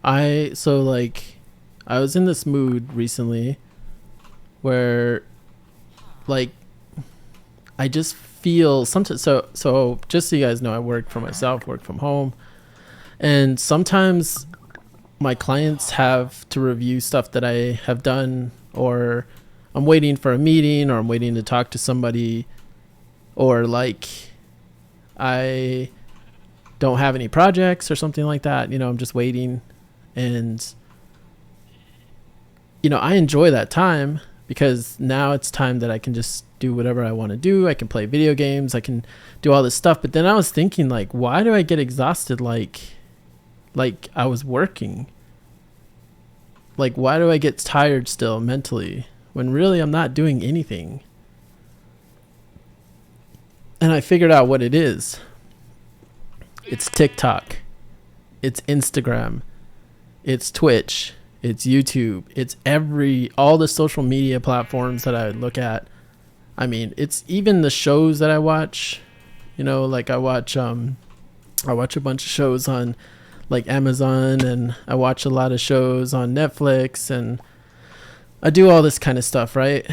I was in this mood recently where like I just feel sometimes, so just so you guys know, I work for myself, work from home, and sometimes my clients have to review stuff that I have done, or I'm waiting for a meeting, or I'm waiting to talk to somebody, or like I don't have any projects or something like that. I'm just waiting. And I enjoy that time because now it's time that I can just do whatever I want to do. I can play video games, I can do all this stuff. But then I was thinking, like, why do I get exhausted like I was working? Like, why do I get tired still mentally when really I'm not doing anything? And I figured out what it is. It's TikTok, it's Instagram, it's Twitch, it's YouTube, it's all the social media platforms that I look at. I mean, it's even the shows that I watch. Like I watch a bunch of shows on like Amazon, and I watch a lot of shows on Netflix, and I do all this kind of stuff, right?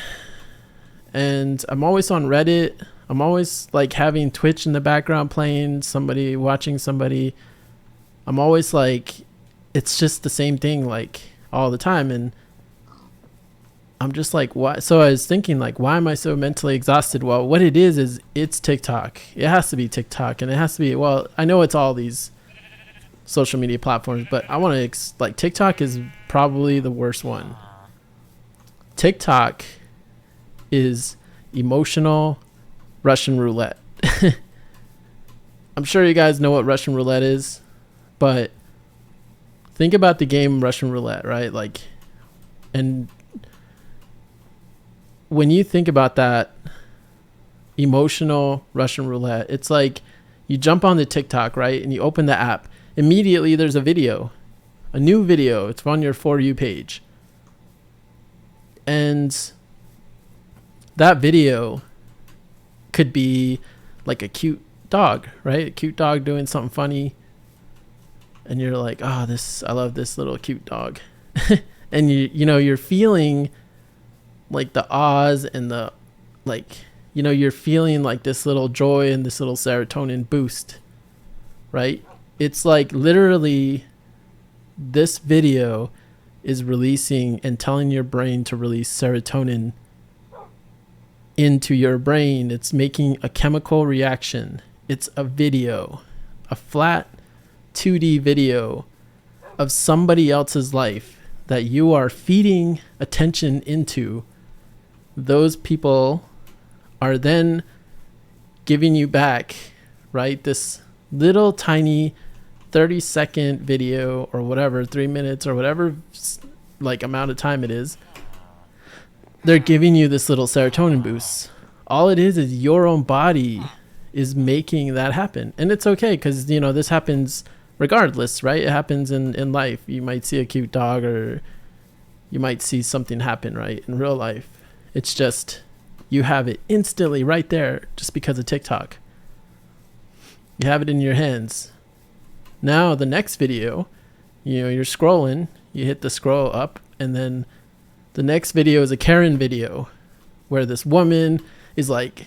And I'm always on Reddit. I'm always like having Twitch in the background playing, somebody watching somebody. I'm always like, it's just the same thing like all the time. And I'm just like, why? So I was thinking, like, why am I so mentally exhausted? Well, what it is it's TikTok. It has to be TikTok, and it has to be, well, I know it's all these social media platforms, but I want to like, TikTok is probably the worst one. TikTok is emotional Russian roulette. I'm sure you guys know what Russian roulette is, but think about the game Russian roulette, right? Like, and when you think about that emotional Russian roulette, it's like you jump on the TikTok, right? And you open the app. Immediately there's a new video. It's on your For You page. And that video could be like a cute dog, right? A cute dog doing something funny. And you're like, I love this little cute dog. And you're feeling like the ahs and the, like, you're feeling like this little joy and this little serotonin boost, right? It's like literally this video is releasing and telling your brain to release serotonin into your brain. It's making a chemical reaction. It's a video, a flat 2D video of somebody else's life that you are feeding attention into. Those people are then giving you back, right, this little tiny 30-second video or whatever, 3 minutes or whatever like amount of time it is. They're giving you this little serotonin boost. All it is your own body is making that happen. And it's okay, because this happens regardless, right? It happens in life. You might see a cute dog, or you might see something happen, right, in real life. It's just you have it instantly right there just because of TikTok. You have it in your hands. Now the next video, you're scrolling, you hit the scroll up, and then the next video is a Karen video where this woman is like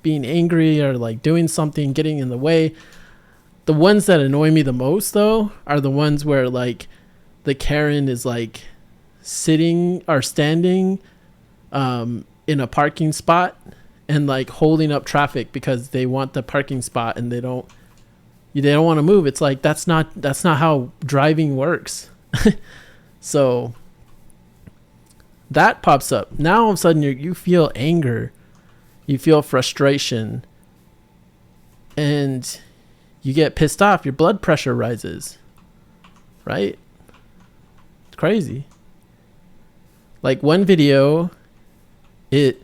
being angry or like doing something, getting in the way. The ones that annoy me the most, though, are the ones where like the Karen is like sitting or standing in a parking spot and like holding up traffic because they want the parking spot and they don't want to move. It's like that's not how driving works. So that pops up. Now all of a sudden you feel anger, you feel frustration, and you get pissed off. Your blood pressure rises, right? It's crazy. Like one video, it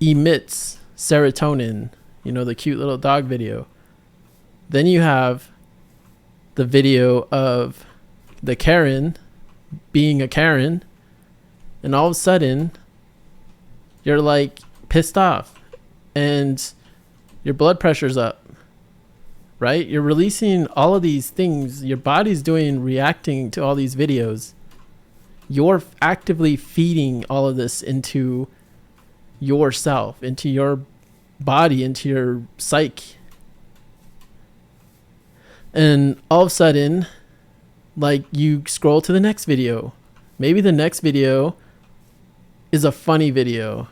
emits serotonin, the cute little dog video. Then you have the video of the Karen being a Karen, and all of a sudden you're like pissed off and your blood pressure's up right? You're releasing all of these things. Your body's reacting to all these videos. You're actively feeding all of this into yourself, into your body, into your psyche. And all of a sudden, like, you scroll to the next video. Maybe the next video is a funny video.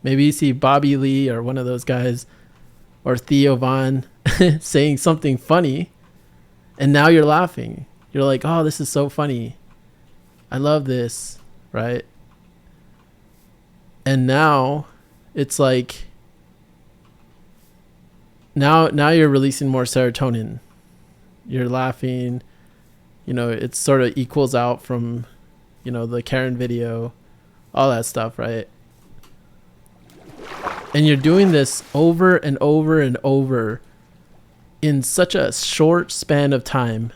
Maybe you see Bobby Lee or one of those guys, or Theo Von saying something funny, and now you're laughing. You're like, oh, this is so funny. I love this, right? And now it's like, now you're releasing more serotonin. You're laughing, it sort of equals out from, the Karen video, all that stuff, right? And you're doing this over and over and over in such a short span of time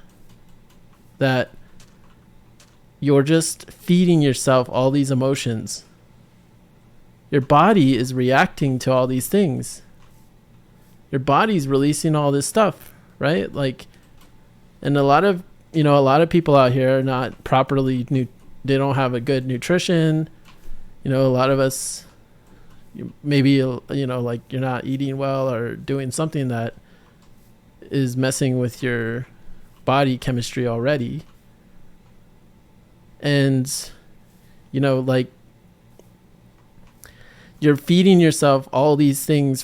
that you're just feeding yourself all these emotions. Your body is reacting to all these things. Your body's releasing all this stuff, right? Like, and a lot of people out here are not properly they don't have a good nutrition. A lot of us, maybe, like, you're not eating well or doing something that is messing with your body chemistry already. And, like, you're feeding yourself all these things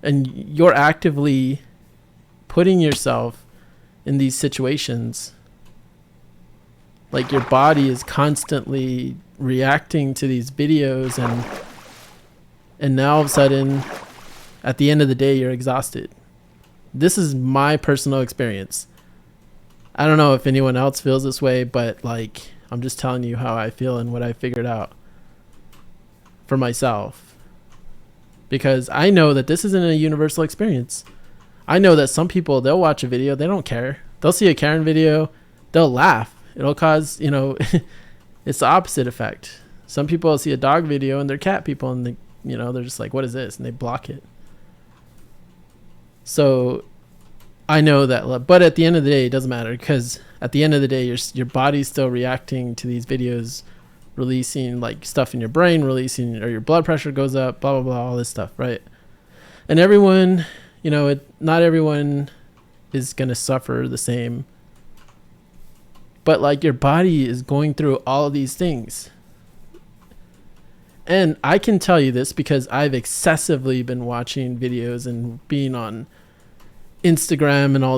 and you're actively putting yourself in these situations. Like, your body is constantly reacting to these videos, and now all of a sudden, at the end of the day, you're exhausted. This is my personal experience. I don't know if anyone else feels this way, but, like, I'm just telling you how I feel and what I figured out for myself. Because I know that this isn't a universal experience. I know that some people, they'll watch a video, they don't care. They'll see a Karen video, they'll laugh. It'll cause, it's the opposite effect. Some people see a dog video and they're cat people, and they're just like, what is this? And they block it. So I know that, but at the end of the day, it doesn't matter, because at the end of the day, your body's still reacting to these videos, releasing, like, stuff in your brain, or your blood pressure goes up, blah, blah, blah, all this stuff, right? And everyone, not everyone is going to suffer the same. But, like, your body is going through all of these things. And I can tell you this because I've excessively been watching videos and being on Instagram and all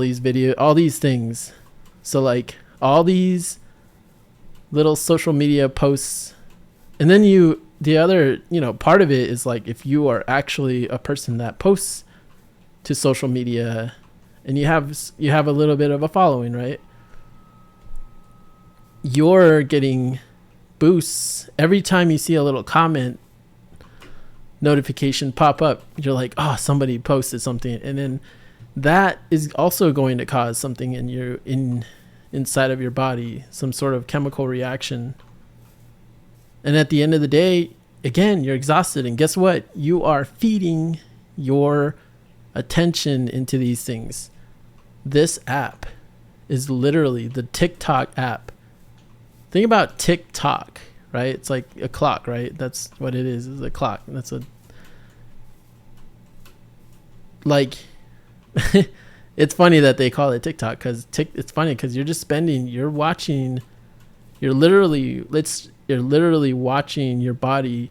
these things. So, like, all these little social media posts. And then the other, part of it is, like, if you are actually a person that posts to social media and you have a little bit of a following, right? You're getting boosts every time you see a little comment notification pop up. You're like, oh, somebody posted something, and then that is also going to cause something inside of your body, some sort of chemical reaction. And at the end of the day, again, you're exhausted, and guess what? You are feeding your attention into these things. This app is literally the TikTok app. Think about TikTok, right? It's like a clock, right? That's what it is a clock. That's it's funny that they call it TikTok, because it's funny because you're literally watching your body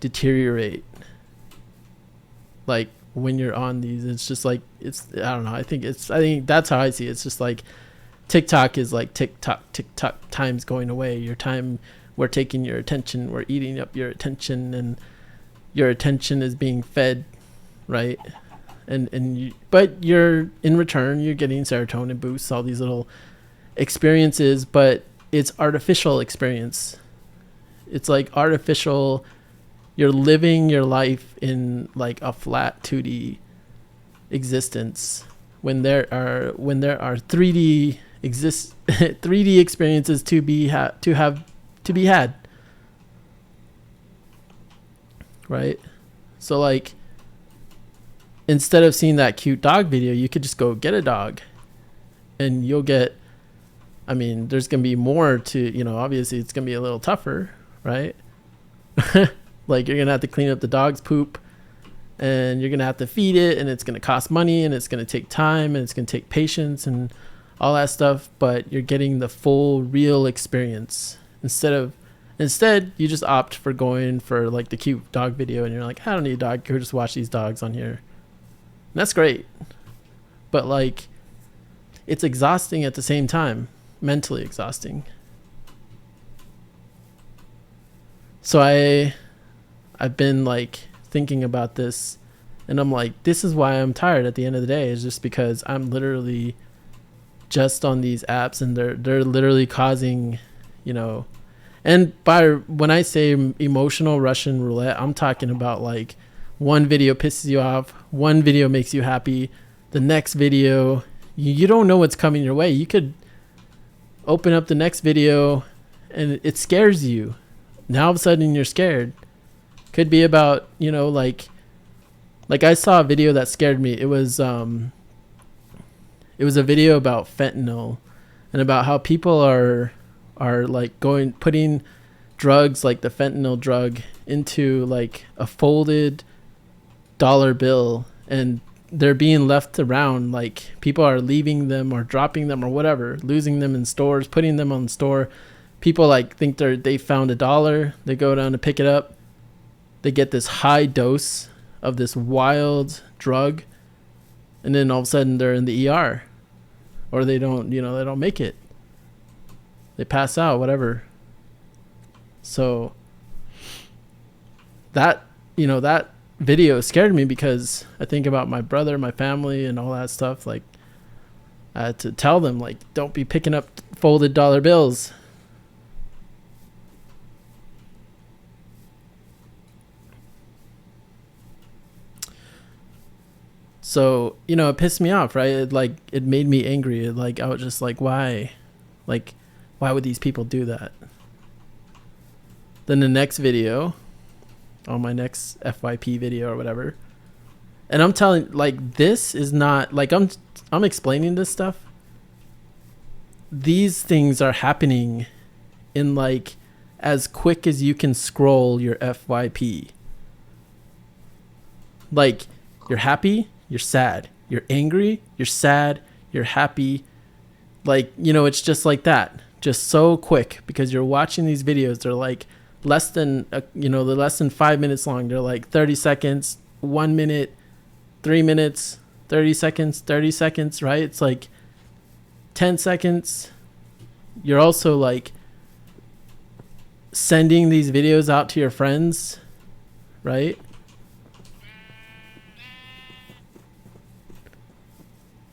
deteriorate. Like, when you're on these, it's just like, I don't know. I think that's how I see it. It's just like, TikTok is like tick tock, time's going away. We're taking your attention, we're eating up your attention, and your attention is being fed, right? But you're, in return, you're getting serotonin boosts, all these little experiences, but it's artificial experience. It's like artificial. You're living your life in, like, a flat 2D existence when there are 3D 3D experiences to be had, right? So, like, instead of seeing that cute dog video, you could just go get a dog, and you'll get, I mean, there's going to be more to, you know, obviously it's going to be a little tougher, right? Like, you're going to have to clean up the dog's poop, and you're going to have to feed it, and it's going to cost money, and it's going to take time, and it's going to take patience and all that stuff, but you're getting the full real experience. Instead, you just opt for going for like the cute dog video, and you're like, I don't need a dog, go just watch these dogs on here. And that's great. But like, it's exhausting at the same time, mentally exhausting. So I've been like thinking about this, and I'm like, this is why I'm tired at the end of the day, is just because I'm literally just on these apps, and they're literally causing, you know, and when I say emotional Russian roulette, I'm talking about like one video pisses you off, one video makes you happy, the next video you don't know what's coming your way. You could open up the next video and it scares you. Now all of a sudden you're scared. Could be about, you know, like I saw a video that scared me. It was a video about fentanyl, and about how people are like putting drugs like the fentanyl drug into like a folded dollar bill, and they're being left around. Like, people are leaving them or dropping them or whatever, losing them in stores, putting them on the store. People like think they found $1. They go down to pick it up. They get this high dose of this wild drug, and then all of a sudden they're in the ER, or they don't make it. They pass out, whatever. So that video scared me, because I think about my brother, my family, and all that stuff. Like, I had to tell them, like, don't be picking up folded dollar bills. So, you know, it pissed me off, right? It made me angry. I was just like, why? Like, why would these people do that? Then the next video, on my next FYP video or whatever, and I'm telling, like, this is not, like, I'm explaining this stuff. These things are happening in, like, as quick as you can scroll your FYP. Like, you're happy, you're sad. You're angry, you're sad, you're happy. Like, you know, it's just like that. Just so quick, because you're watching these videos. They're like less than, they're less than 5 minutes long. They're like 30 seconds, 1 minute, 3 minutes, 30 seconds, right? It's like 10 seconds. You're also like sending these videos out to your friends, right?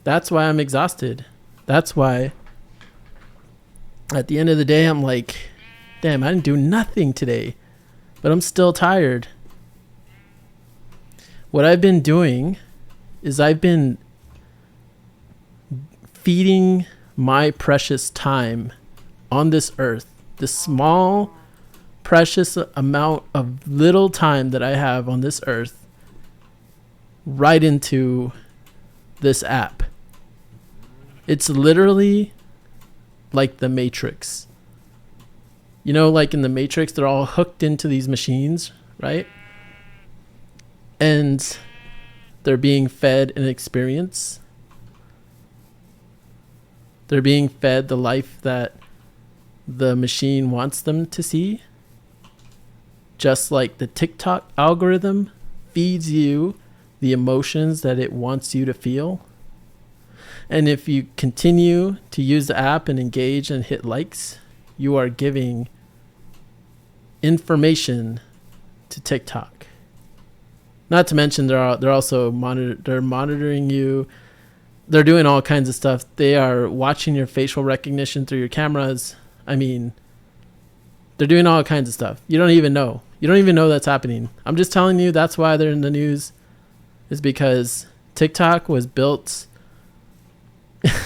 That's why I'm exhausted. That's why at the end of the day, I'm like, damn, I didn't do nothing today, but I'm still tired. What I've been doing is I've been feeding my precious time on this earth, this small, precious amount of little time that I have on this earth, right into this app. It's literally like the Matrix. You know, like in the Matrix, they're all hooked into these machines, right? And they're being fed an experience. They're being fed the life that the machine wants them to see. Just like the TikTok algorithm feeds you the emotions that it wants you to feel. And if you continue to use the app and engage and hit likes, you are giving information to TikTok. Not to mention they're also monitoring you. They're doing all kinds of stuff. They are watching your facial recognition through your cameras. I mean, they're doing all kinds of stuff. You don't even know. You don't even know that's happening. I'm just telling you, that's why they're in the news, is because TikTok was built.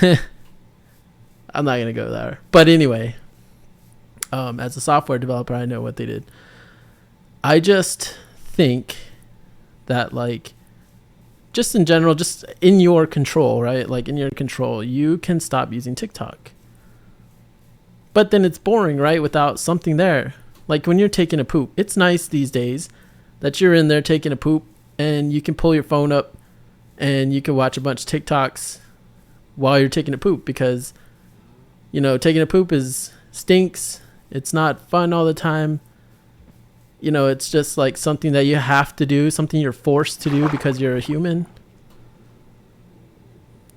I'm not going to go there. But anyway, as a software developer, I know what they did. I just think that, like, just in general, just in your control, right? Like in your control, you can stop using TikTok. But then it's boring, right? Without something there. Like when you're taking a poop, it's nice these days that you're in there taking a poop and you can pull your phone up and you can watch a bunch of TikToks while you're taking a poop, because, you know, taking a poop stinks. It's not fun all the time. You know, it's just like something that you have to do, something you're forced to do because you're a human.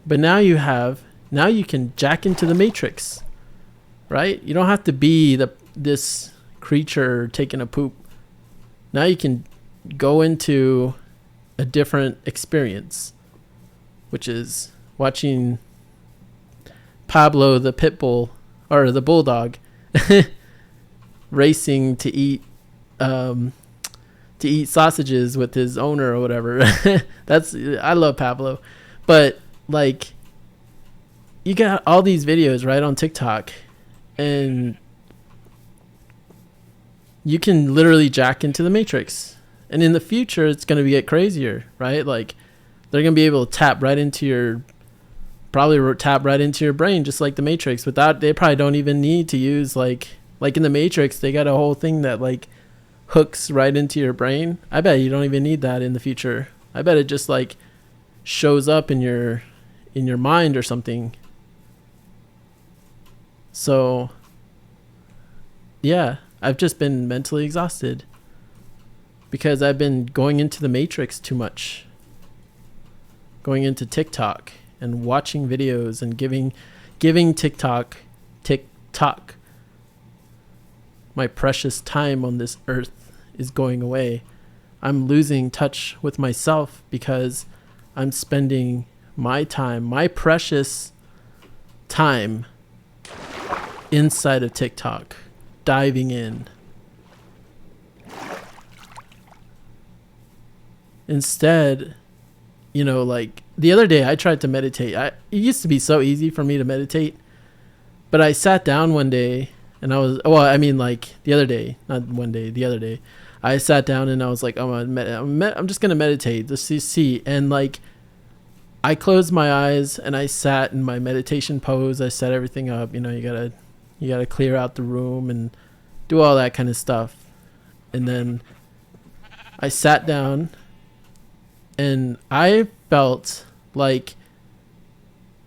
But now you can jack into the matrix, right? You don't have to be this creature taking a poop. Now you can go into a different experience, which is watching Pablo the pit bull, or the bulldog, racing to eat sausages with his owner or whatever. I love Pablo. But like, you got all these videos right on TikTok, and you can literally jack into the matrix. And in the future, it's going to get crazier, right? Like, they're going to be able to tap right into your brain, just like the Matrix. Without, they probably don't even need to use like in the Matrix, they got a whole thing that like hooks right into your brain. I bet you don't even need that in the future. I bet it just like shows up in your mind or something. So yeah, I've just been mentally exhausted because I've been going into the Matrix too much. Going into TikTok and watching videos and giving TikTok my precious time on this earth is going away. I'm losing touch with myself because I'm spending my time, my precious time, inside of TikTok, diving in. Instead, you know, like the other day I tried to meditate. It used to be so easy for me to meditate, but I sat down one day and the other day, not one day, the other day, I sat down and I was like, I'm just going to meditate, just to see. And like, I closed my eyes and I sat in my meditation pose. I set everything up. You know, you gotta clear out the room and do all that kind of stuff. And then I sat down and I felt like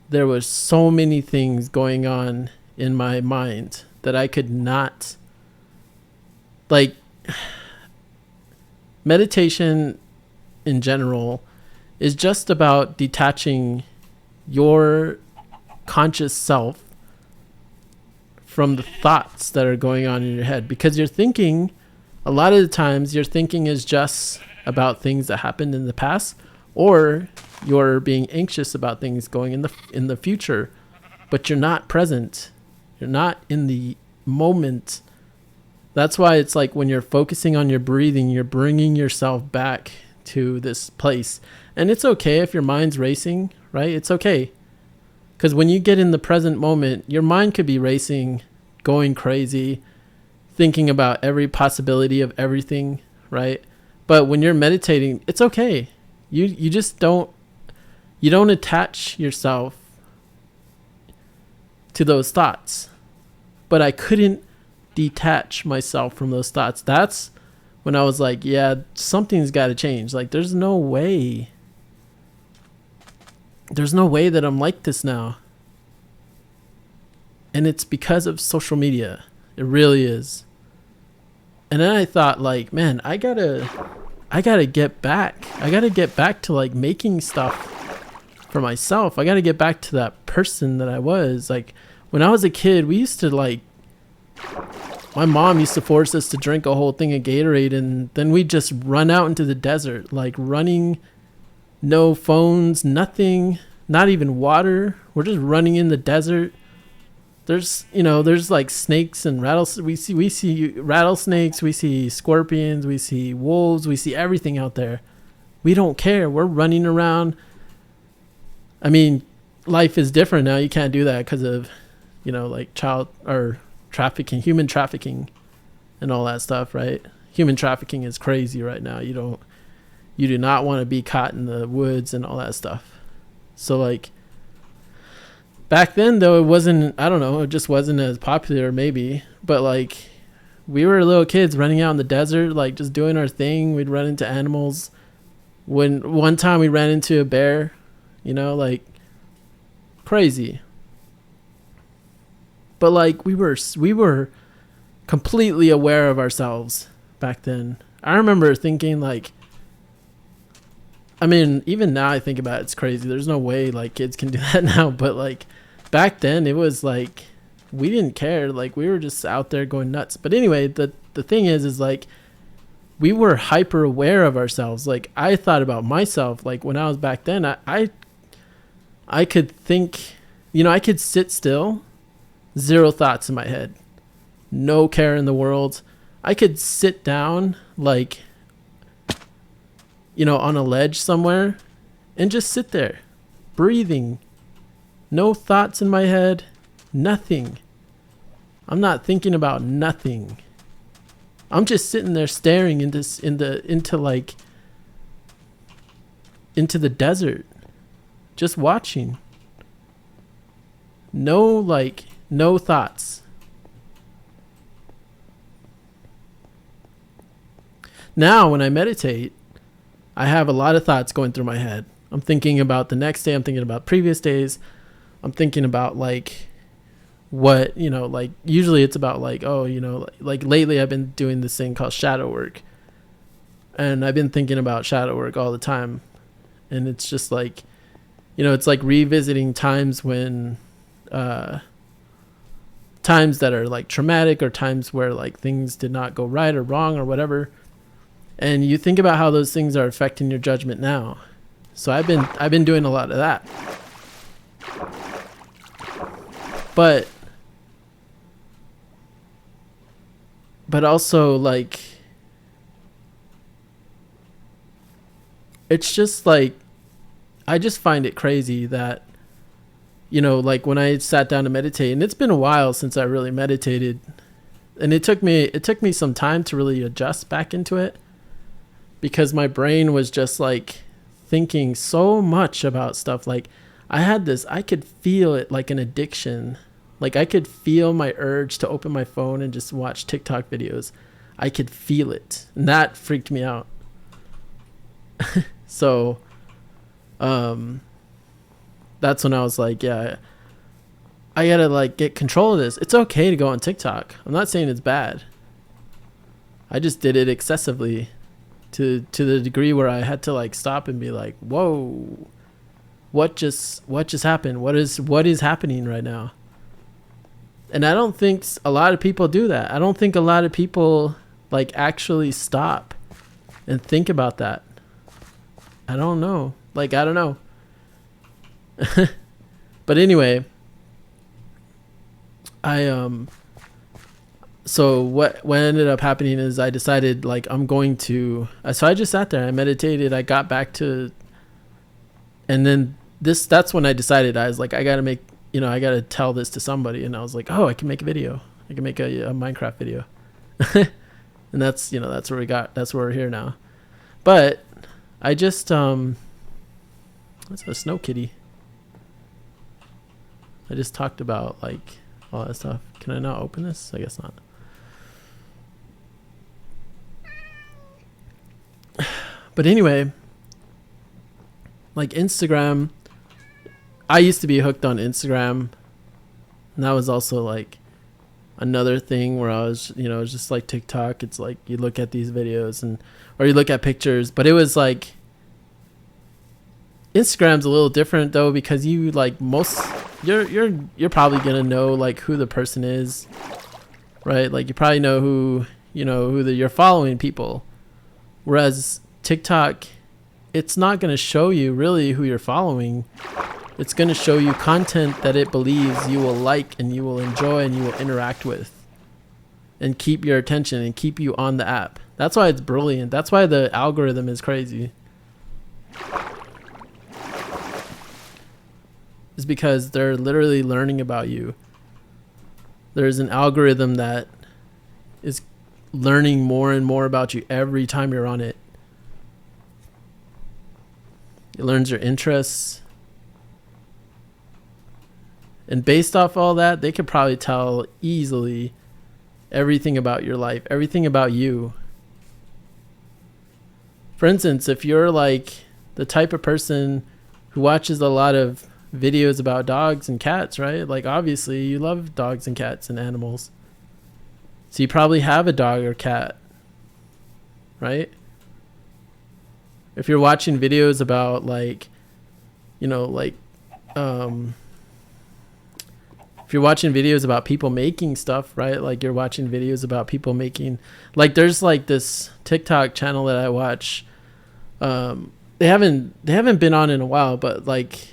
there was so many things going on in my mind that I could not, like, meditation in general is just about detaching your conscious self from the thoughts that are going on in your head, because you're thinking, a lot of the times your thinking is just about things that happened in the past, or you're being anxious about things going in the future, but you're not present. You're not in the moment. That's why it's like when you're focusing on your breathing, you're bringing yourself back to this place. And it's okay if your mind's racing, right? It's okay. Because when you get in the present moment, your mind could be racing, going crazy, thinking about every possibility of everything, right? But when you're meditating, it's okay. You just don't attach yourself to those thoughts. But I couldn't detach myself from those thoughts. That's when I was like, yeah, something's got to change. Like, there's no way that I'm like this now. And it's because of social media. It really is. And then I thought, like, man, I gotta get back. I gotta get back to like making stuff for myself. I gotta get back to that person that I was. Like, when I was a kid, we used to like, my mom used to force us to drink a whole thing of Gatorade, and then we'd just run out into the desert, like running, no phones, nothing, not even water. We're just running in the desert. There's like snakes and rattlesnakes. We see rattlesnakes, we see scorpions, we see wolves, we see everything out there. We don't care. We're running around. I mean, life is different now. You can't do that because of, like child or trafficking, human trafficking and all that stuff, right? Human trafficking is crazy right now. You You do not want to be caught in the woods and all that stuff. So like back then though, it wasn't, I don't know, it just wasn't as popular maybe, but like we were little kids running out in the desert, like just doing our thing. We'd run into animals. When one time we ran into a bear, you know, like crazy. But like we were completely aware of ourselves back then. I remember thinking like, I mean, even now I think about it, it's crazy. There's no way like kids can do that now, but like back then it was like we didn't care. Like we were just out there going nuts. But anyway, the thing is like we were hyper aware of ourselves. Like I thought about myself. Like when I was back then, I could think, you know, I could sit still, zero thoughts in my head, no care in the world. I could sit down like, you know, on a ledge somewhere and just sit there breathing, no thoughts in my head, nothing. I'm not thinking about nothing. I'm just sitting there staring into the desert, just watching. No thoughts. Now when I meditate, I have a lot of thoughts going through my head. I'm thinking about the next day. I'm thinking about previous days. I'm thinking about like what, you know, like usually it's about like, oh, you know, like lately I've been doing this thing called shadow work. And I've been thinking about shadow work all the time. And it's just like, you know, it's like revisiting times when, times that are like traumatic or times where like things did not go right or wrong or whatever. And you think about how those things are affecting your judgment now. So I've been doing a lot of that. But also like it's just like I just find it crazy that, you know, like when I sat down to meditate, and it's been a while since I really meditated, and it took me some time to really adjust back into it, because my brain was just like thinking so much about stuff. Like I could feel it like an addiction. Like I could feel my urge to open my phone and just watch TikTok videos. I could feel it, and that freaked me out. So that's when I was like, yeah, I gotta like get control of this. It's okay to go on TikTok. I'm not saying it's bad. I just did it excessively to the degree where I had to like stop and be like, whoa, what just happened? What is happening right now? And I don't think a lot of people do that. I don't think a lot of people like actually stop and think about that. I don't know. Like, I don't know. But anyway, so what ended up happening is I decided like so I just sat there, I meditated, I got back to, and then that's when I decided, I was like, I gotta tell this to somebody. And I was like, oh, I can make a video. I can make a Minecraft video. And that's where we're here now. But I just, that's a snow kitty. I just talked about like all that stuff. Can I not open this? I guess not. But anyway, like Instagram, I used to be hooked on Instagram, and that was also like another thing where I was, you know, it's just like TikTok. It's like you look at these videos or you look at pictures, but it was like Instagram's a little different though, because you like you're probably gonna know like who the person is, right? Like you probably know who you're following people. Whereas TikTok, it's not gonna show you really who you're following. It's gonna show you content that it believes you will like and you will enjoy and you will interact with, and keep your attention and keep you on the app. That's why it's brilliant. That's why the algorithm is crazy. Is because they're literally learning about you. There's an algorithm that is learning more and more about you every time you're on it. It learns your interests. And based off all that, they could probably tell easily everything about your life, everything about you. For instance, if you're like the type of person who watches a lot of videos about dogs and cats, right? Like obviously you love dogs and cats and animals. So you probably have a dog or cat, right? If you're watching videos about like, you know, like, if you're watching videos about people making stuff, right? Like you're watching videos about people making, like there's like this TikTok channel that I watch. They haven't been on in a while, but like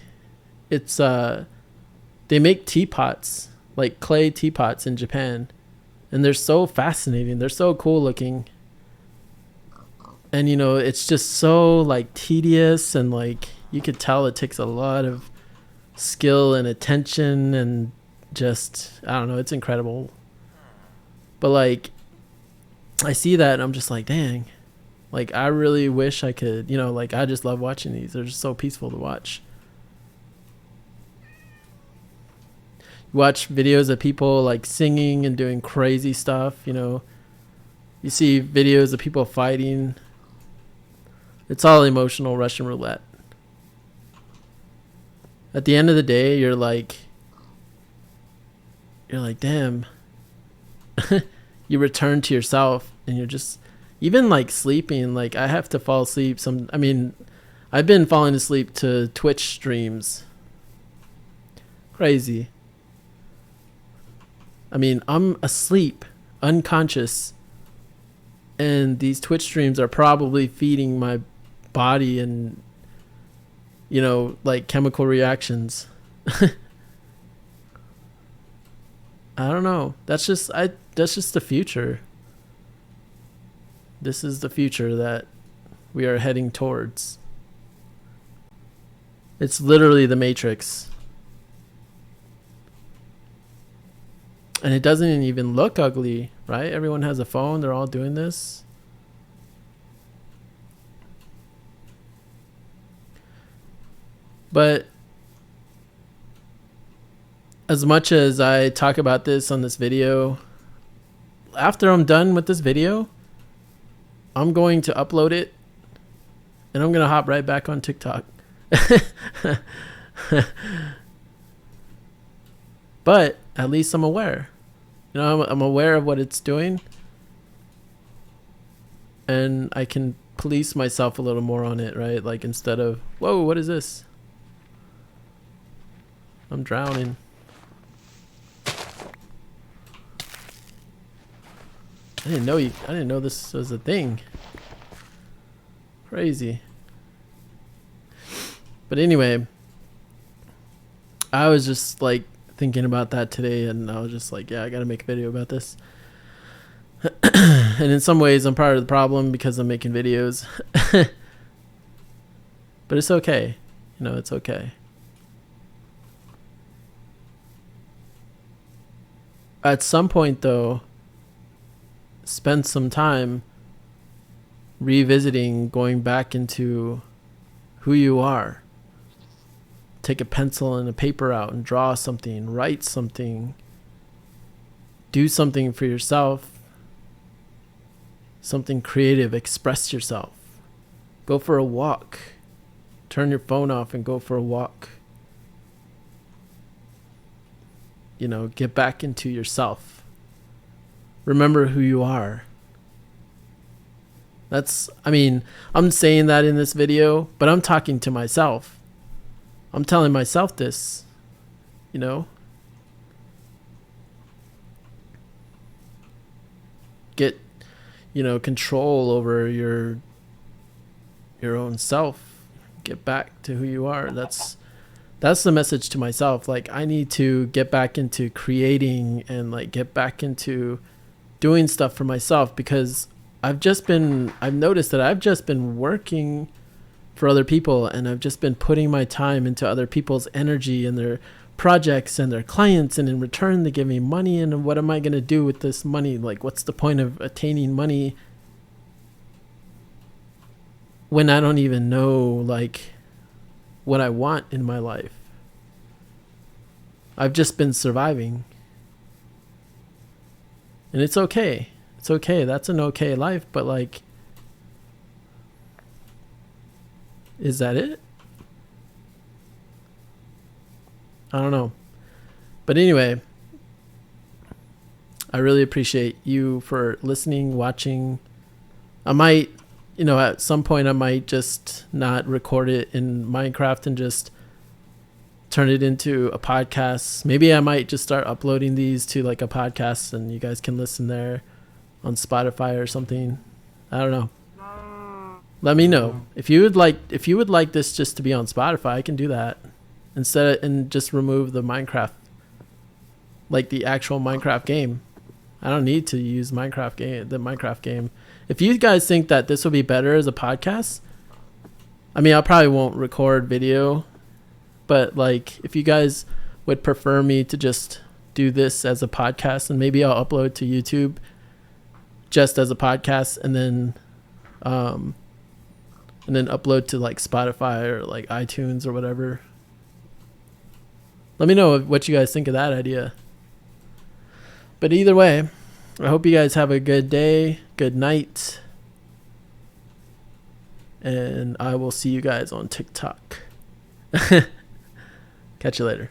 it's they make teapots, like clay teapots in Japan, and they're so fascinating. They're so cool looking. And you know, it's just so like tedious, and like you could tell it takes a lot of skill and attention, and just I don't know, it's incredible. But like I see that and I'm just like, dang, like I really wish I could, you know, like I just love watching these. They're just so peaceful to watch. You watch videos of people like singing and doing crazy stuff, you know. You see videos of people fighting. It's all emotional Russian roulette. At the end of the day, you're like, damn. You return to yourself, and you're just, even like sleeping, like I have to fall asleep I've been falling asleep to Twitch streams. Crazy. I mean, I'm asleep, unconscious, and these Twitch streams are probably feeding my body and, you know, like chemical reactions. I don't know. That's just the future. This is the future that we are heading towards. It's literally the Matrix. And it doesn't even look ugly, right? Everyone has a phone. They're all doing this. But as much as I talk about this on this video, after I'm done with this video, I'm going to upload it and I'm going to hop right back on TikTok. But at least I'm aware. You know, I'm aware of what it's doing. And I can police myself a little more on it, right? Like instead of, whoa, what is this? I'm drowning. I didn't know this was a thing. Crazy. But anyway, I was just like thinking about that today, and I was just like, yeah, I gotta make a video about this. And in some ways I'm part of the problem because I'm making videos. But it's okay. You know, it's okay. At some point though, spend some time revisiting, going back into who you are. Take a pencil and a paper out and draw something, write something, do something for yourself, something creative, express yourself. Go for a walk. Turn your phone off and go for a walk. You know, get back into yourself. Remember who you are. I'm saying that in this video, but I'm talking to myself. I'm telling myself this, you know. Get, you know, control over your own self. Get back to who you are. That's the message to myself. Like, I need to get back into creating and like get back into doing stuff for myself, because I've noticed that I've just been working for other people, and I've just been putting my time into other people's energy and their projects and their clients, and in return they give me money, and what am I going to do with this money? Like, what's the point of attaining money when I don't even know like what I want in my life. I've just been surviving. And it's okay. It's okay. That's an okay life, but like, is that it? I don't know. But anyway, I really appreciate you for listening, watching. I might, at some point I might just not record it in Minecraft and just turn it into a podcast. Maybe I might just start uploading these to like a podcast and you guys can listen there on Spotify or something. I don't know. Let me know if you would like this just to be on Spotify. I can do that and just remove the Minecraft, like the actual Minecraft game. I don't need to use the Minecraft game. If you guys think that this will be better as a podcast, I mean, I probably won't record video, but like if you guys would prefer me to just do this as a podcast, and maybe I'll upload to YouTube just as a podcast and then upload to like Spotify or like iTunes or whatever. Let me know what you guys think of that idea. But either way, I hope you guys have a good day, good night, and I will see you guys on TikTok. Catch you later.